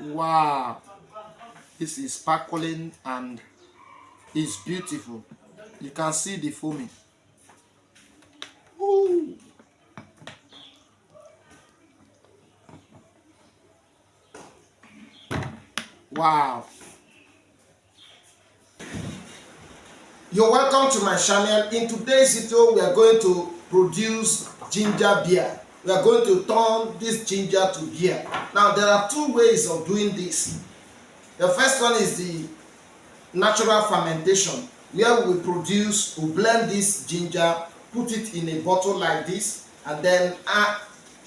Wow, this is sparkling and it's beautiful. You can see the foaming. Ooh. Wow. You're welcome to my channel. In today's video, we are going to produce ginger beer. We are going to turn this ginger to beer. Now, there are two ways of doing this. The first one is the natural fermentation, where we blend this ginger, put it in a bottle like this, and then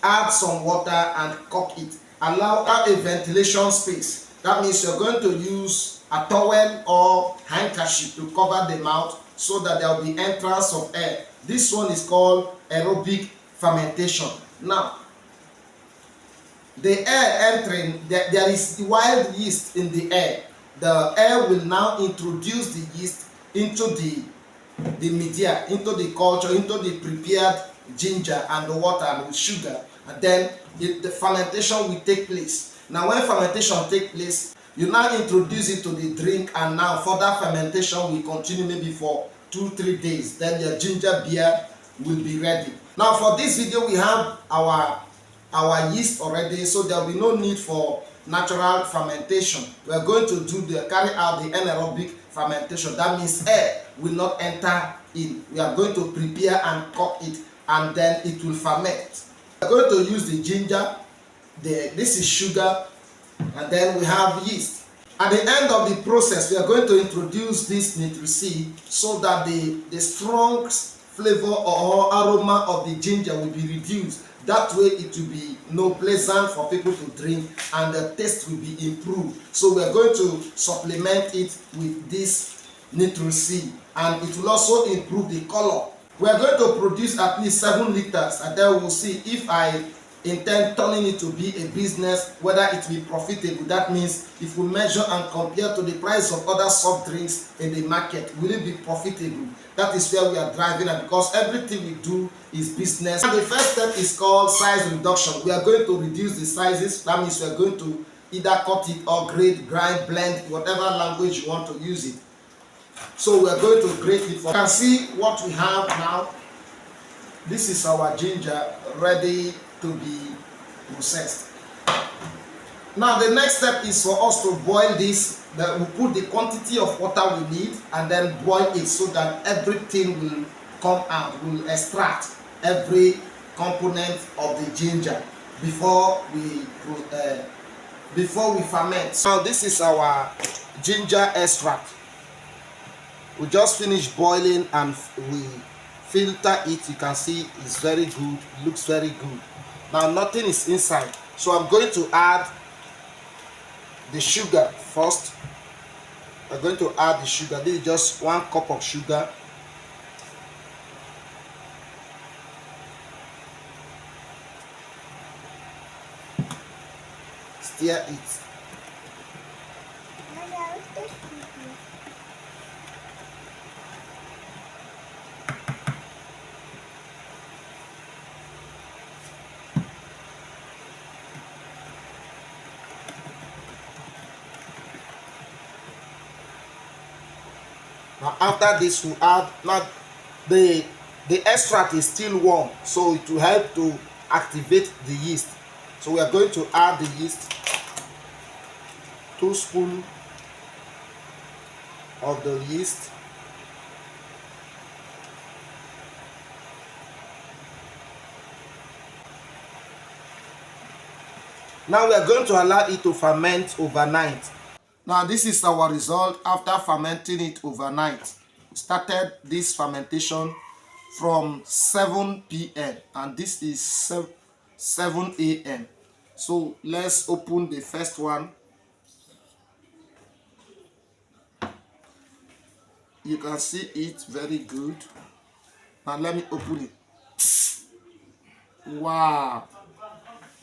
add some water and cork it. Allow a ventilation space. That means you're going to use a towel or handkerchief to cover the mouth so that there will be entrance of air. This one is called aerobic fermentation. Now, the air entering, there is wild yeast in the air. The air will now introduce the yeast into the media, into the culture, into the prepared ginger and the water and the sugar, and then the fermentation will take place. Now, when fermentation takes place, you now introduce it to the drink, and now further fermentation will continue maybe for 2-3 days. Then your ginger beer will be ready. Now, for this video, we have our yeast already, so there will be no need for natural fermentation. We are going to carry out the anaerobic fermentation. That means air will not enter in. We are going to prepare and cook it, and then it will ferment. We are going to use the ginger, this is sugar, and then we have yeast. At the end of the process, we are going to introduce this nitric so that the strong flavor or aroma of the ginger will be reduced. That way it will be pleasant for people to drink, and the taste will be improved. So we are going to supplement it with this nitric, and it will also improve the color. We are going to produce at least 7 liters, and then we will see if I intend turning it to be a business, whether it will be profitable. That means if we measure and compare to the price of other soft drinks in the market, will it be profitable? That is where we are driving at, because everything we do is business. And the first step is called size reduction. We are going to reduce the sizes. That means we are going to either cut it or grade, grind, blend, whatever language you want to use it. So we are going to grade it. You can see what we have now. This is our ginger ready to be processed. Now the next step is for us to boil this. That we put the quantity of water we need and then boil it so that everything will come out. We'll extract every component of the ginger before we ferment. Now this is our ginger extract. We just finished boiling and we filter it. You can see it's very good, looks very good. Now nothing is inside, so I'm going to add the sugar first. I'm going to add the sugar. This is just 1 cup of sugar. Stir it. Now after this we add, now the extract is still warm, so it will help to activate the yeast. So we are going to add the yeast, 2 spoons of the yeast. Now we are going to allow it to ferment overnight. Now this is our result after fermenting it overnight. We started this fermentation from 7 p.m. and this is 7 a.m. So let's open the first one. You can see it very good. Now let me open it. Wow,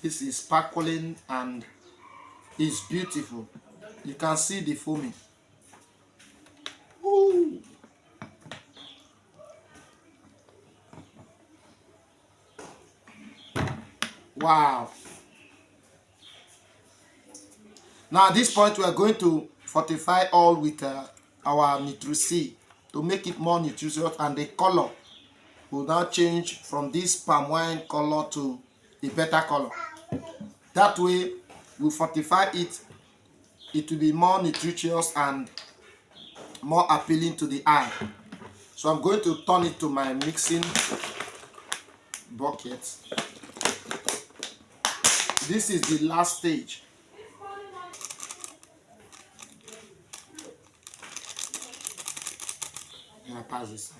this is sparkling and it's beautiful. You can see the foaming. Ooh. Wow. Now at this point we are going to fortify all with our Nutri-C to make it more nutritious, and the color will now change from this palm wine color to a better color. That way we fortify it, it will be more nutritious and more appealing to the eye. So I'm going to turn it to my mixing bucket. This is the last stage. And I pass this side.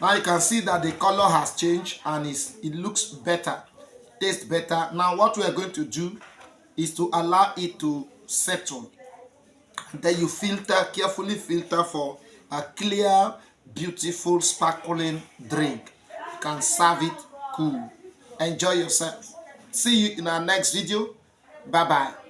Now you can see that the color has changed and it looks better, tastes better. Now what we are going to do is to allow it to settle. Then you filter, carefully filter for a clear, beautiful, sparkling drink. You can serve it cool. Enjoy yourself. See you in our next video. Bye bye.